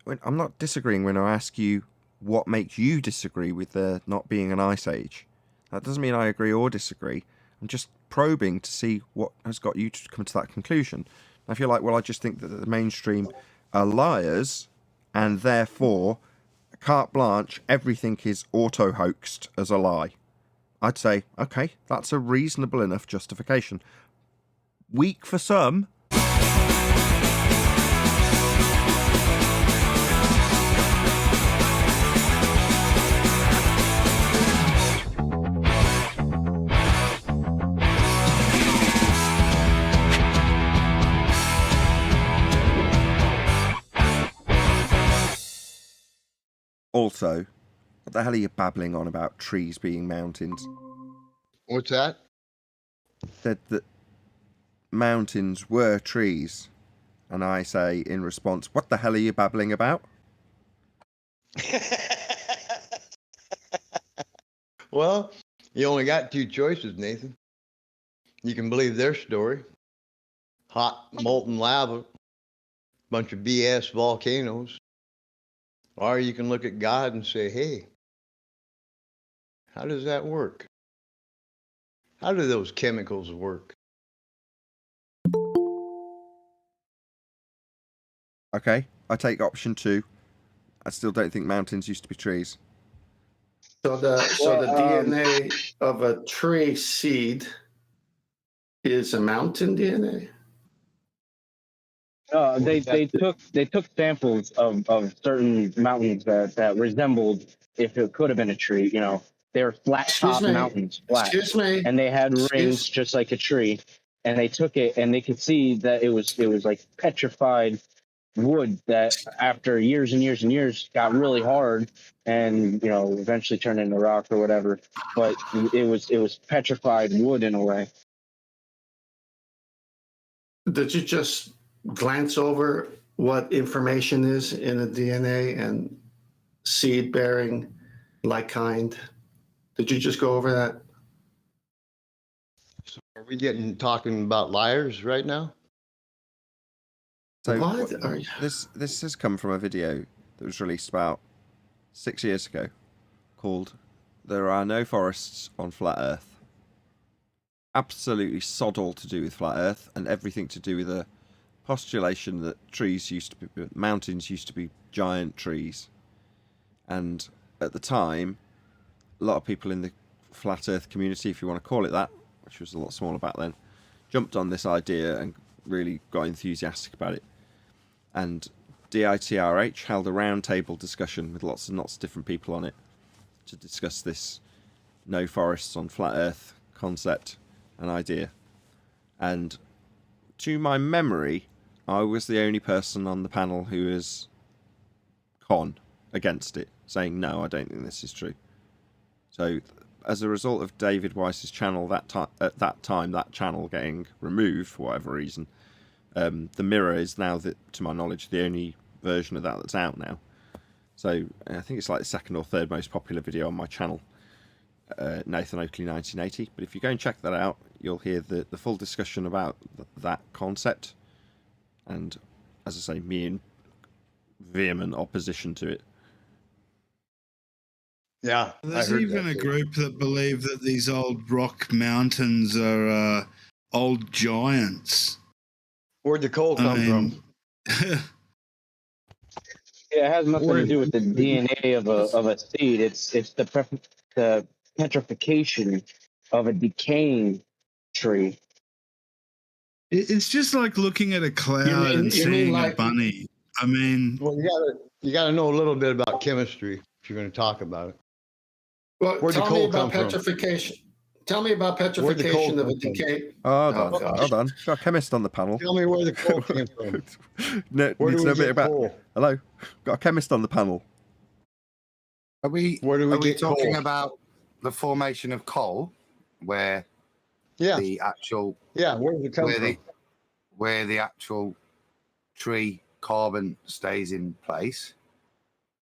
I'm not disagreeing when I ask you what makes you disagree with there not being an ice age. That doesn't mean I agree or disagree. I'm just probing to see what has got you to come to that conclusion. I feel like, well, I just think that the mainstream are liars, and therefore, carte blanche, everything is auto-hoaxed as a lie. I'd say, okay, that's a reasonable enough justification. Weak for some. Also, what the hell are you babbling on about trees being mountains? What's that? Said that mountains were trees. And I say in response, what the hell are you babbling about? Well, you only got two choices, Nathan. You can believe their story. Hot, molten lava, bunch of BS volcanoes. Or you can look at God and say, hey, how does that work? How do those chemicals work? Okay, I take option 2. I still don't think mountains used to be trees. So the DNA of a tree seed is a mountain DNA? They took samples of certain mountains that resembled if it could have been a tree. You know, they're flat top mountains, flat, and they had rings just like a tree. And they took it, and they could see that it was like petrified wood that after years and years and years got really hard, and eventually turned into rock or whatever. But it was petrified wood in a way. Did you just glance over what information is in a DNA and seed bearing like kind? Did you just go over that? So are we talking about liars right now? So what this has come from a video that was released about 6 years ago called "There Are No Forests on Flat Earth." Absolutely sod all to do with flat Earth and everything to do with a postulation that mountains used to be giant trees. And at the time, a lot of people in the flat Earth community, if you want to call it that, which was a lot smaller back then, jumped on this idea and really got enthusiastic about it. And DITRH held a roundtable discussion with lots and lots of different people on it to discuss this no forests on flat Earth concept and idea. And to my memory, I was the only person on the panel who was against it, saying no, I don't think this is true. So as a result of David Weiss's channel at that time, that channel getting removed for whatever reason, The Mirror is now, to my knowledge, the only version of that that's out now. So I think it's like the second or third most popular video on my channel, Nathan Oakley 1980. But if you go and check that out, you'll hear the full discussion about that concept. And as I say, me in vehement opposition to it. Yeah. There's even a group that believe that these old rock mountains are old giants. Where'd the coal come from? Yeah, it has nothing to do with the DNA of a seed. It's the petrification of a decaying tree. It's just like looking at a cloud and seeing a bunny. I mean, well, you gotta know a little bit about chemistry if you're going to talk about it. Well, tell me about petrification. Tell me about petrification of a decay. Hold on. Got a chemist on the panel. Tell me where the coal came from. Need to know a bit about coal. Hello, got a chemist on the panel. Are we talking about the formation of coal, where the actual where does it come from? Where the actual tree carbon stays in place,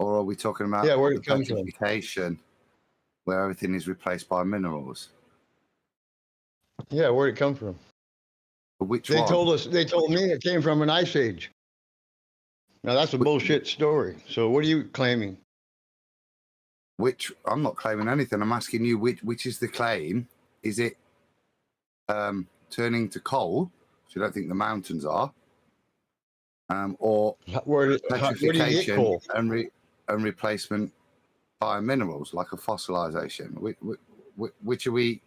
or are we talking about where it comes from? Petrification, where everything is replaced by minerals? Yeah, where'd it come from? Which they one? told me it came from an ice age. Now that's a bullshit story. So what are you claiming? Which I'm not claiming anything. I'm asking you which is the claim? Is it turning to coal? So you don't think the mountains are, or Where do you get petrification coal? and replacement by minerals like a fossilization? Which are we?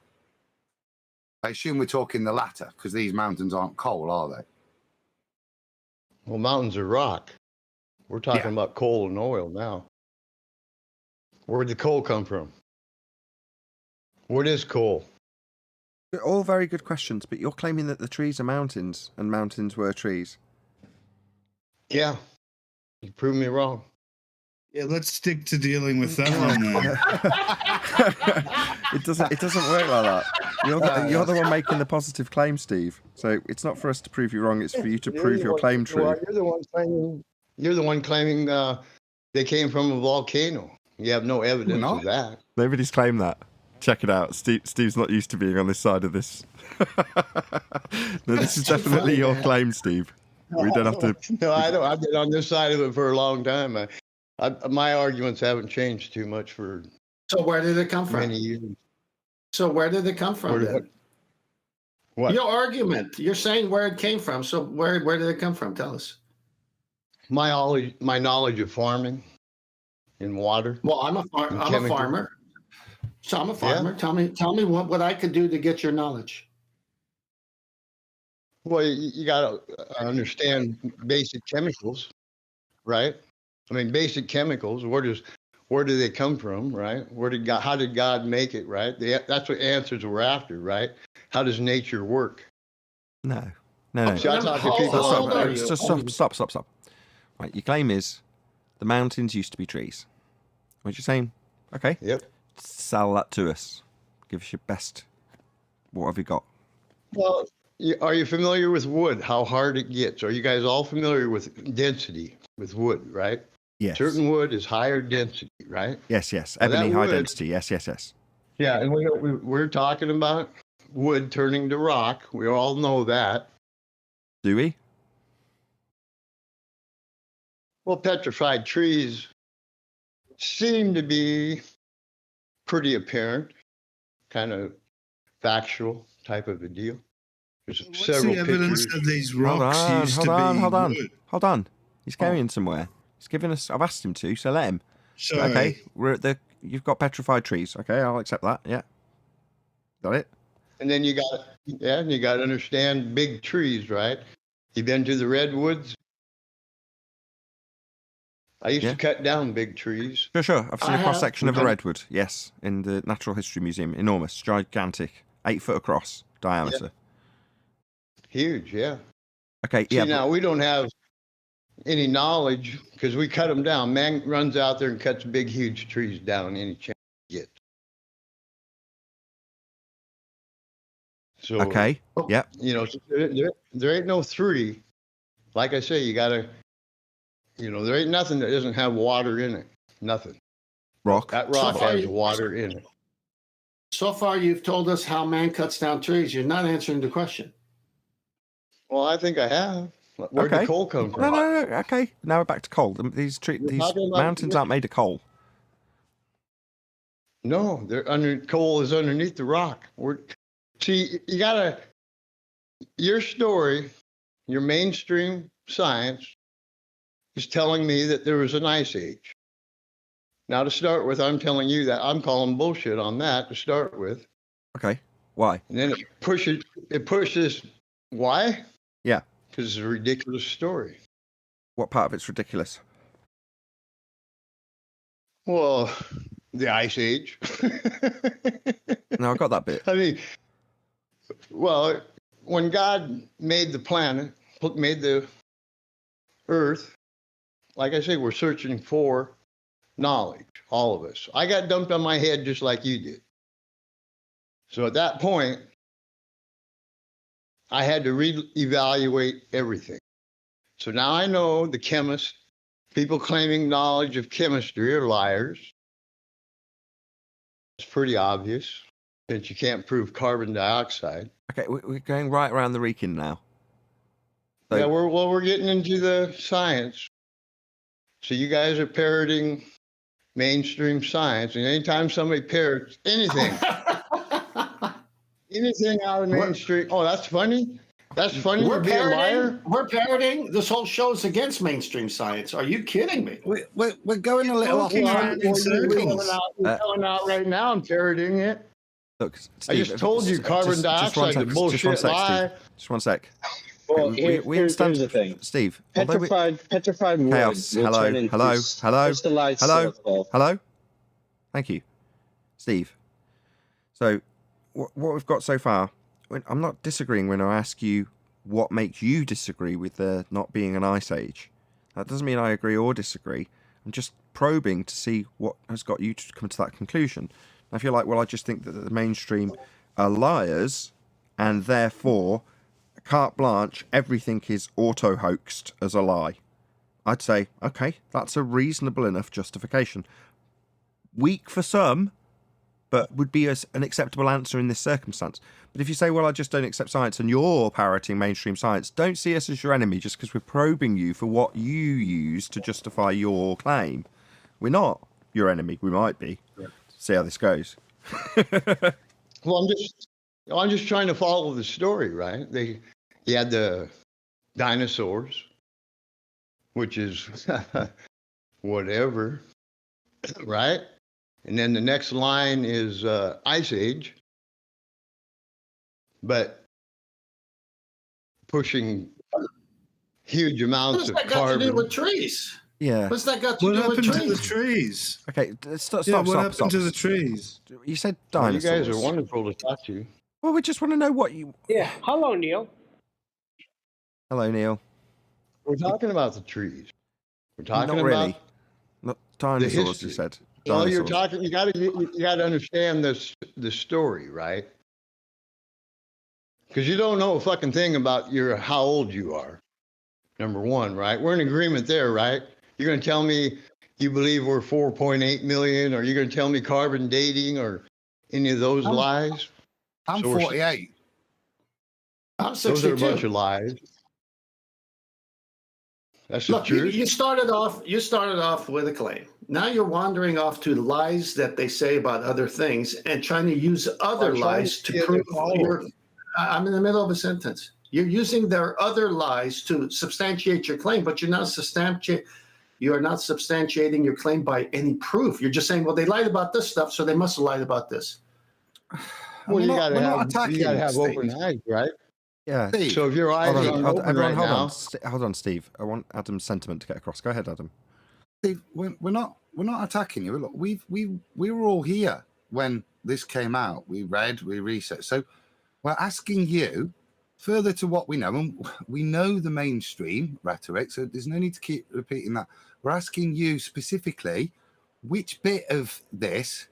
I assume we're talking the latter because these mountains aren't coal, are they? Well, mountains are rock. We're talking about coal and oil now. Where did the coal come from? What is coal? They're all very good questions, but you're claiming that the trees are mountains and mountains were trees. Yeah. You prove me wrong. Yeah, let's stick to dealing with that one then. It doesn't work like that. You're the one making the positive claim, Steve. So it's not for us to prove you wrong, it's for you to prove your claim true. Well, you're the one claiming they came from a volcano. You have no evidence of that. Nobody's claimed that. Check it out. Steve's not used to being on this side of this. No, this is definitely your claim, Steve. We don't have to. No, I don't. I've been on this side of it for a long time. My arguments haven't changed too much for. So where did it come from? Many years. So where did it come from? What? Your argument. You're saying where it came from. So where did it come from? Tell us. My knowledge of farming and water. Well, I'm a farmer. So I'm a farmer. Yeah. Tell me what I could do to get your knowledge. Well, you got to understand basic chemicals, right? I mean, basic chemicals. Where do they come from, right? How did God make it, right? That's what answers we're after, right? How does nature work? No. So I talk to people. Stop. Right, your claim is the mountains used to be trees. What you're saying? Okay. Yep. Sell that to us. Give us your best. What have you got? Well, are you familiar with wood? How hard it gets? Are you guys all familiar with density with wood, right? Yes. Certain wood is higher density, right? Yes. Ebony, high density. Yes. Yeah, and we're talking about wood turning to rock. We all know that. Do we? Well, petrified trees seem to be pretty apparent, kind of factual type of a deal. There's What's several the evidence pictures. that these rocks used to be wood? Hold on. He's going somewhere. He's giving us. I've asked him to, so let him. Sorry. Okay, you've got petrified trees. Okay, I'll accept that. Yeah. Got it. And then you got to understand big trees, right? You been to the redwoods? I used to cut down big trees. Sure. I've seen a cross section of a redwood. Yes, in the Natural History Museum. Enormous, gigantic, 8 foot across diameter. Yeah. Huge, yeah. Okay, See, now we don't have any knowledge because we cut them down. Man runs out there and cuts big, huge trees down any chance he gets. So okay, yep. You know, there ain't no three. Like I say, you gotta. You know, there ain't nothing that doesn't have water in it. Nothing. Rock. That rock has water in it. So far, you've told us how man cuts down trees. You're not answering the question. Well, I think I have. Where'd the coal come from? No. Okay, now we're back to coal. These mountains aren't made of coal. No, coal is underneath the rock. See, you gotta. Your story, your mainstream science, is telling me that there was an ice age. Now, to start with, I'm telling you that I'm calling bullshit on that to start with. Okay, why? And then it pushes. Why? Yeah. Because it's a ridiculous story. What part of it's ridiculous? Well, the ice age. No, I got that bit. I mean, well, when God made the planet, made the earth, like I say, we're searching for knowledge, all of us. I got dumped on my head just like you did. So at that point, I had to reevaluate everything. So now I know the chemists, people claiming knowledge of chemistry are liars. It's pretty obvious since you can't prove carbon dioxide. Okay, we're going right around the Wrekin now. So, yeah, we're getting into the science. So you guys are parroting mainstream science, and anytime somebody parrots anything, anything out of mainstream, oh, that's funny. That's funny to be a liar. We're parroting. This whole show is against mainstream science. Are you kidding me? We're going a little off Talking track. around in circles. You're coming out right now and parroting it. Look, I Steve, just told you carbon dioxide is a bullshit lie. Just one sec. Well, We here's understand, the thing. Steve. although we- Petrified wood Chaos. will Hello, turn into hello. crystallized Hello? silicon. Hello? Thank you. Steve. So, what we've got so far, I'm not disagreeing when I ask you what makes you disagree with there not being an ice age. That doesn't mean I agree or disagree. I'm just probing to see what has got you to come to that conclusion. I feel like, well, I just think that the mainstream are liars, and therefore, carte blanche, everything is auto-hoaxed as a lie. I'd say, okay, that's a reasonable enough justification. Weak for some, but would be an acceptable answer in this circumstance. But if you say, well, I just don't accept science, and you're parroting mainstream science, don't see us as your enemy just because we're probing you for what you use to justify your claim. We're not your enemy. We might be. See how this goes. Well, I'm just trying to follow the story, right? You had the dinosaurs, which is whatever, right? And then the next line is Ice Age, but pushing huge What amounts has of that got to do carbon. with trees? Yeah. What's that got to What do with happened to the trees? trees? Okay, stop. Yeah, what happened to the trees? You said Well, dinosaurs. you guys are wonderful to talk to. Well, we just want to know what you... Yeah. Hello, Neil. Hello, Neil. We're talking about the trees. We're talking Not about really. Not dinosaurs, you history. said. Well, you're Dinosaurs. talking. You got to understand the story, right? Because you don't know a fucking thing about how old you are. Number one, right? We're in agreement there, right? You're going to tell me you believe we're 4.8 million, or you're going to tell me carbon dating, or any of those lies? I'm So we're- 48. I'm Those are a 62. bunch of lies. That's the Look, you, truth. you started off with a claim. Now you're wandering off to lies that they say about other things and trying to use other I'm trying lies to to get prove it all. I'm in the middle of a sentence. You're using their other lies to substantiate your claim, but you're not substantiating your claim by any proof. You're just saying, well, they lied about this stuff, so they must have lied about this. Well, you got we're not to attacking have Steve. open eyes, right? Yeah. Steve, So if your eyes Hold on, aren't hold, open everyone, right hold now, on. Hold on, Steve. I want Adam's sentiment to get across. Go ahead, Adam. Steve, we're not attacking you. Look, we were all here when this came out. We read, we researched. So we're asking you further to what we know, and we know the mainstream rhetoric. So there's no need to keep repeating that. We're asking you specifically, which bit of this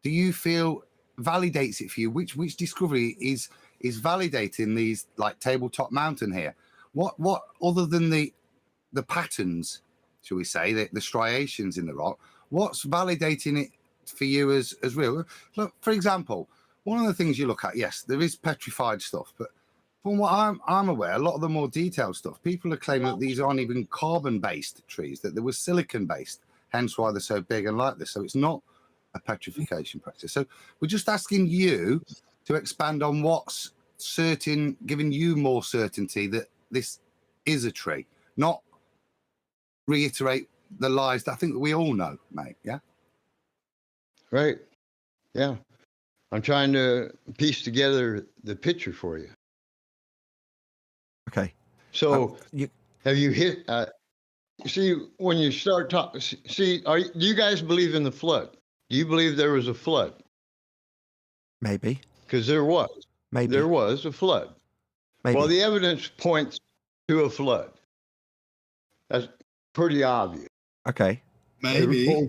do you feel validates it for you? Which discovery is validating these, like Tabletop Mountain here? What other than the patterns, shall we say, the striations in the rock, what's validating it for you as real? Look, for example, one of the things you look at, yes, there is petrified stuff, but from what I'm aware, a lot of the more detailed stuff, people are claiming that these aren't even carbon-based trees, that they were silicon-based, hence why they're so big and like this. So it's not a petrification process. So we're just asking you to expand on what's certain, giving you more certainty that this is a tree, not reiterate the lies that I think that we all know, mate. Yeah. right? Yeah. I'm trying to piece together the picture for you. Okay. So You, have you hit? See, when you start talking, see, do you guys believe in the flood? Do you believe there was a flood? maybe. Because there was. Maybe. There was a flood. Maybe. Well, the evidence points to a flood. That's pretty obvious. Okay. Maybe.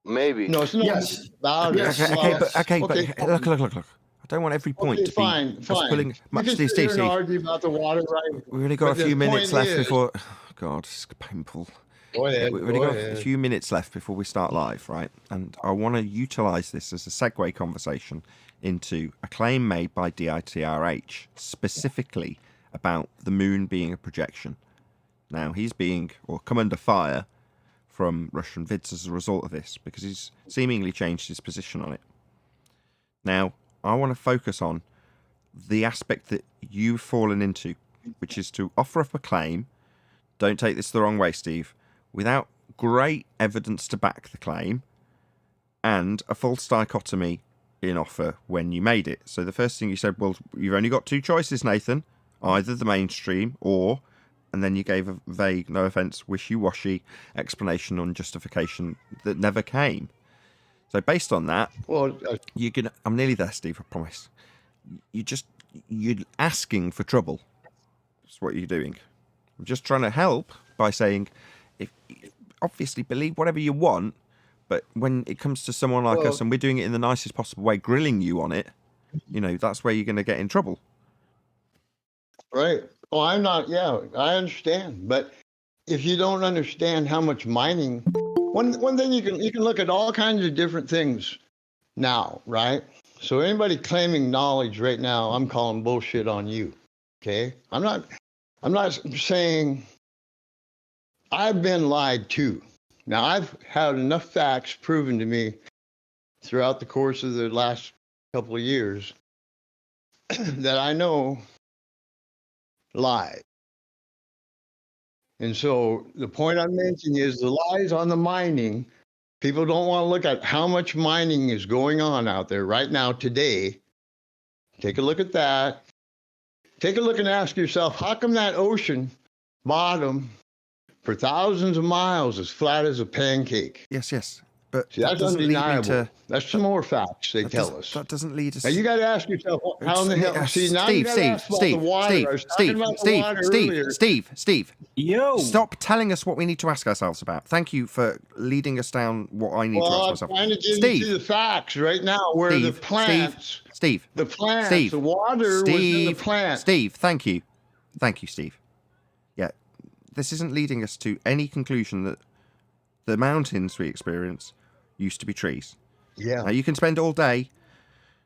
Maybe. No, it's not Yes. about Yes. it. Okay, Okay. but look. I don't want every point Okay, to be fine. us You pulling. can sit Steve. here and argue about the water, right? We've only got But a the few minutes point left is- before. God, it's painful. Go ahead. We've only Go got ahead. a few minutes left before we start live, right? And I want to utilize this as a segue conversation into a claim made by DITRH, specifically about the moon being a projection. Now, he's being, or come under fire, from Russian vids as a result of this, because he's seemingly changed his position on it. Now, I want to focus on the aspect that you've fallen into, which is to offer up a claim, don't take this the wrong way, Steve, without great evidence to back the claim, and a false dichotomy in offer when you made it. So the first thing you said, well, you've only got two choices, Nathan, either the mainstream or, and then you gave a vague, no offence, wishy-washy explanation on justification that never came. So based on that, Well, you can. I'm nearly there, Steve, I promise. You're asking for trouble. That's what you're doing. I'm just trying to help by saying, if obviously believe whatever you want, but when it comes to someone like us and we're doing it in the nicest possible way, grilling you on it, you know, that's where you're going to get in trouble. right. Oh, I'm not. Yeah, I understand. But if you don't understand how much mining, one thing you can look at all kinds of different things now, right? So anybody claiming knowledge right now, I'm calling bullshit on you. Okay, I'm not saying I've been lied to. Now I've had enough facts proven to me throughout the course of the last couple of years that I know lies. And so the point I'm making is the lies on the mining. People don't want to look at how much mining is going on out there right now today. Take a look at that. Take a look and ask yourself, how come that ocean bottom for thousands of miles is flat as a pancake? Yes. But See, that's undeniable. That's some more facts they tell us. That doesn't lead us. Now you got to ask yourself, how in the hell? See, now you got to ask about the water. Steve. Yo. Stop telling us what we need to ask ourselves about. Thank you for leading us down what I need to ask myself. I'm trying to give you the facts right now, where the plants, the water was in the plant. Steve, thank you, Steve. Yeah, this isn't leading us to any conclusion that the mountains we experience used to be trees. Yeah. Now you can spend all day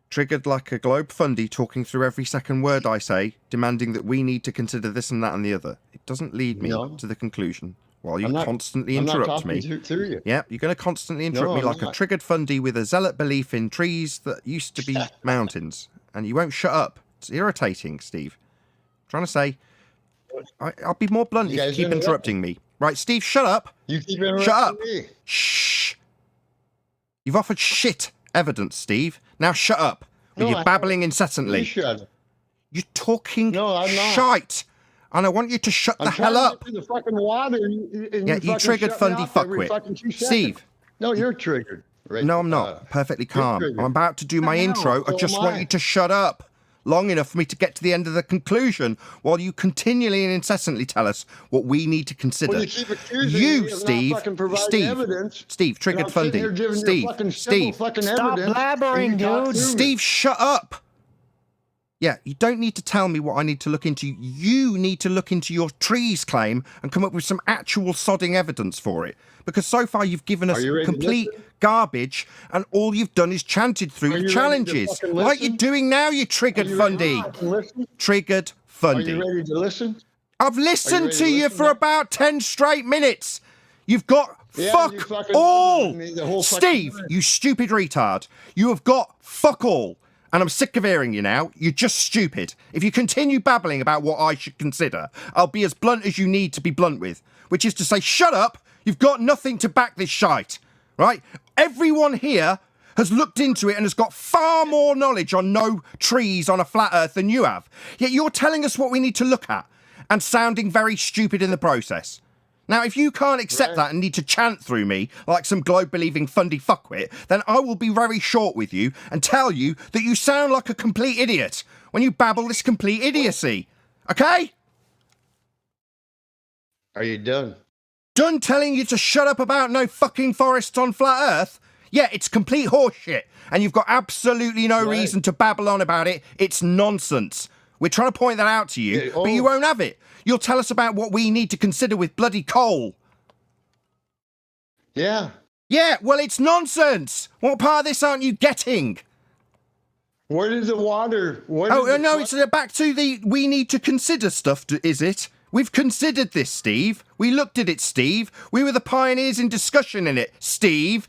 triggered like a globe fundy talking through every second word I say, demanding that we need to consider this and that and the other. It doesn't lead me to the conclusion while you constantly interrupt me. Through you. Yeah, you're going to constantly interrupt me like a triggered fundy with a zealot belief in trees that used to be mountains. And you won't shut up. It's irritating, Steve. I'm trying to say, I'll be more blunt if you keep interrupting me. Right, Steve, shut up. You keep interrupting me. Shh. You've offered shit evidence, Steve. Now shut up. You're babbling incessantly. You shut up. You're talking I'm not. shite. And I want you to shut the hell up. The fucking water, You triggered fundy fuckwit. Steve. No, you're triggered. Right? No, I'm not. Perfectly calm. I'm about to do my intro. I just want you to shut up long enough for me to get to the end of the conclusion while you continually and incessantly tell us what we need to consider. Well, you keep accusing me of not fucking providing evidence. Steve, triggered fundy. Steve, stop blabbering, dude. Steve, shut up. Yeah, you don't need to tell me what I need to look into. You need to look into your trees claim and come up with some actual sodding evidence for it. Because so far you've given us complete garbage and all you've done is chanted through the challenges. Like you're doing now, you triggered fundy. Triggered fundy. Are you ready to listen? I've listened to you for about 10 straight minutes. You've got fuck all. Steve, you stupid retard. You have got fuck all. And I'm sick of hearing you now. You're just stupid. If you continue babbling about what I should consider, I'll be as blunt as you need to be blunt with, which is to say, shut up. You've got nothing to back this shite, right? Everyone here has looked into it and has got far more knowledge on no trees on a flat earth than you have. Yet you're telling us what we need to look at and sounding very stupid in the process. Now, if you can't accept that and need to chant through me like some globe-believing fundy fuckwit, then I will be very short with you and tell you that you sound like a complete idiot when you babble this complete idiocy. Okay? Are you done? Done telling you to shut up about no fucking forests on flat earth? Yeah, it's complete horseshit, and you've got absolutely no reason to babble on about it. It's nonsense. We're trying to point that out to you, but you won't have it. You'll tell us about what we need to consider with bloody coal. Yeah. Yeah, well, it's nonsense. What part of this aren't you getting? Where is the water? No, it's back to the we need to consider stuff, is it? We've considered this, Steve. We looked at it, Steve. We were the pioneers in discussion in it, Steve.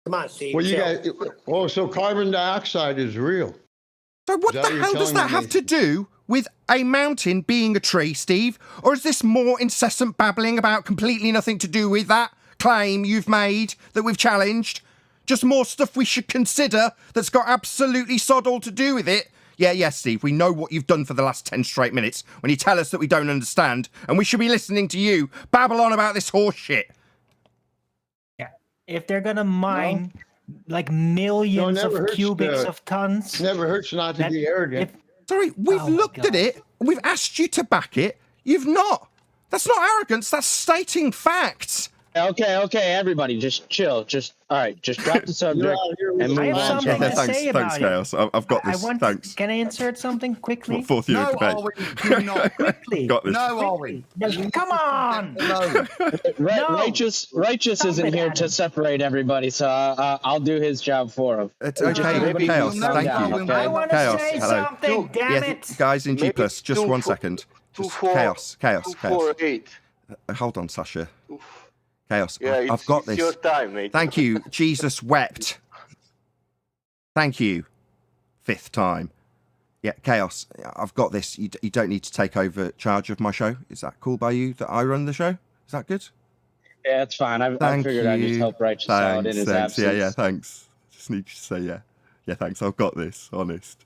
Come on, Steve. Well, you chill. guys. So carbon dioxide is real. So what Is that the what you're hell does telling that me, have to Nathan? do with a mountain being a tree, Steve? Or is this more incessant babbling about completely nothing to do with that claim you've made that we've challenged? Just more stuff we should consider that's got absolutely sod all to do with it? Yeah, Steve, we know what you've done for the last 10 straight minutes when you tell us that we don't understand, and we should be listening to you babble on about this horse shit. Yeah. If they're gonna mine like millions never of hurts cubics to- of tons, Never hurts not to that- be arrogant. Sorry, we've Oh my looked at God. it, we've asked you to back it, you've not. That's not arrogance, that's stating facts. Okay, everybody, just chill. All right, just drop the You're subject out here with and the I move have on. something Yeah, to thanks, say about it. Chaos. I've got this. Thanks. Can I insert something quickly? What, fourth year No, of debate. Arwin, do not. Quickly. Got this. No, Arwin. No, come on. Alone. No. Righteous Stop isn't it, here Adam. to separate everybody, so I'll do his job for him. It's Just okay, everybody Chaos. calm Thank down, you. okay? I want to Chaos, say hello. something. Damn Yeah, it. guys in G+, Maybe just 1 second. Just 2-4. Chaos. 2-4-8. Hold on, Sasha. Chaos. Yeah, I've got it's this. your time, mate. Thank you. Jesus wept. Thank you. 5th time. Yeah, Chaos. I've got this. You don't need to take over charge of my show. Is that cool by you that I run the show? Is that good? Yeah, it's fine. I Thank figured you. I'd just help Righteous out in his absence. Yeah, thanks. Just need you to say yeah. Yeah, thanks. I've got this. Honest.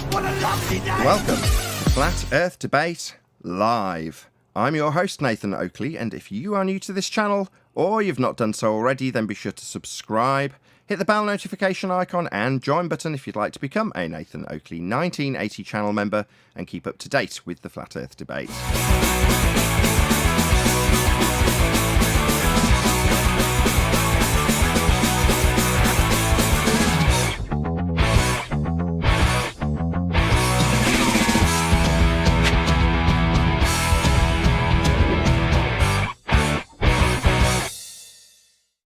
Welcome to Flat Earth Debate Live. I'm your host, Nathan Oakley, and if you are new to this channel, or you've not done so already, then be sure to subscribe, hit the bell notification icon and join button if you'd like to become a Nathan Oakley 1980 channel member and keep up to date with the Flat Earth Debate.